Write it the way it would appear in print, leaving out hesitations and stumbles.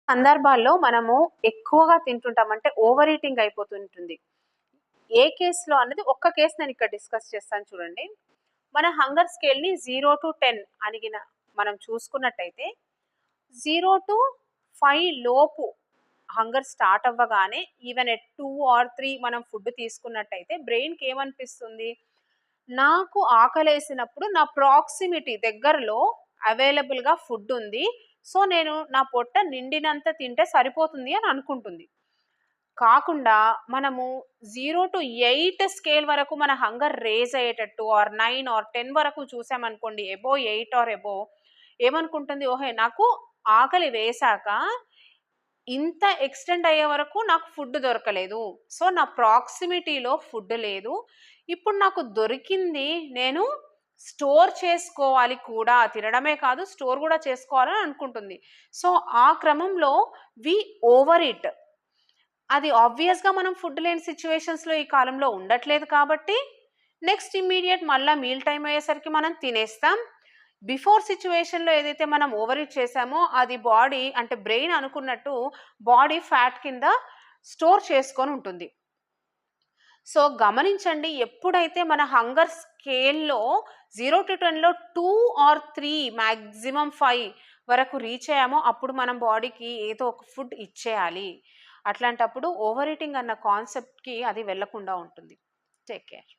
సందర్భాల్లో మనము ఎక్కువగా తింటుంటాం, అంటే ఓవర్ ఈటింగ్ అయిపోతుంటుంది. ఏ కేస్‌లో అన్నది ఒక్క కేస్ నేను ఇక్కడ డిస్కస్ చేస్తాను చూడండి. మన హంగర్ స్కేల్‌ని 0-10 అణిగిన మనం చూసుకున్నట్టయితే 0-5 లోపు హంగర్ స్టార్ట్ అవ్వగానే ఈవెన్ ఎట్ 2 ఆర్ 3 మనం ఫుడ్ తీసుకున్నట్టయితే బ్రెయిన్‌కి ఏమనిపిస్తుంది? నాకు ఆకలేసినప్పుడు నా ప్రాక్సిమిటీ దగ్గరలో అవైలబుల్‌గా ఫుడ్ ఉంది. సో, నేను నా పొట్ట నిండినంత తింటే సరిపోతుంది అని అనుకుంటుంది. కాకుండా మనము 0-8 స్కేల్ వరకు మన హంగర్ రేజ్ అయ్యేటట్టు ఆర్ 9 ఆర్ 10 వరకు చూసామనుకోండి, అబోవ్ 8 ఆర్ అబోవ్ ఏమనుకుంటుంది? ఓహే! నాకు ఆకలి వేశాక ఇంత ఎక్స్‌టెండ్ అయ్యే వరకు నాకు ఫుడ్ దొరకలేదు. సో, నా ప్రాక్సిమిటీలో ఫుడ్ లేదు. ఇప్పుడు నాకు దొరికింది, నేను స్టోర్ చేసుకోవాలి కూడా. తినడమే కాదు, స్టోర్ గూడా చేసుకోవాలని అనుకుంటుంది. సో, ఆ క్రమంలో వి ఓవర్ ఈట్. అది ఆబ్వియస్‌గా మనం ఫుడ్ లేని సిట్యుయేషన్స్‌లో ఈ కాలంలో ఉండట్లేదు కాబట్టి, నెక్స్ట్ ఇమ్మీడియేట్ మళ్ళా మీల్ టైమ్ అయ్యేసరికి మనం తినేస్తాం. బిఫోర్ సిట్యుయేషన్‌లో ఏదైతే మనం ఓవర్ ఈట్ చేసామో అది బాడీ అంటే బ్రెయిన్ అనుకున్నట్టు బాడీ ఫ్యాట్ కింద స్టోర్ చేసుకొని ఉంటుంది. సో, గమనించండి, ఎప్పుడైతే మన హంగర్ స్కేల్‌లో 0-10లో 2 ఆర్ 3 మాక్సిమం 5 వరకు రీచ్ అయ్యామో అప్పుడు మనం బాడీకి ఏదో ఒక ఫుడ్ ఇచ్చేయాలి. అట్లాంటప్పుడు ఓవర్ ఈటింగ్ అన్న కాన్సెప్ట్‌కి అది వెళ్ళకుండా ఉంటుంది. Take care.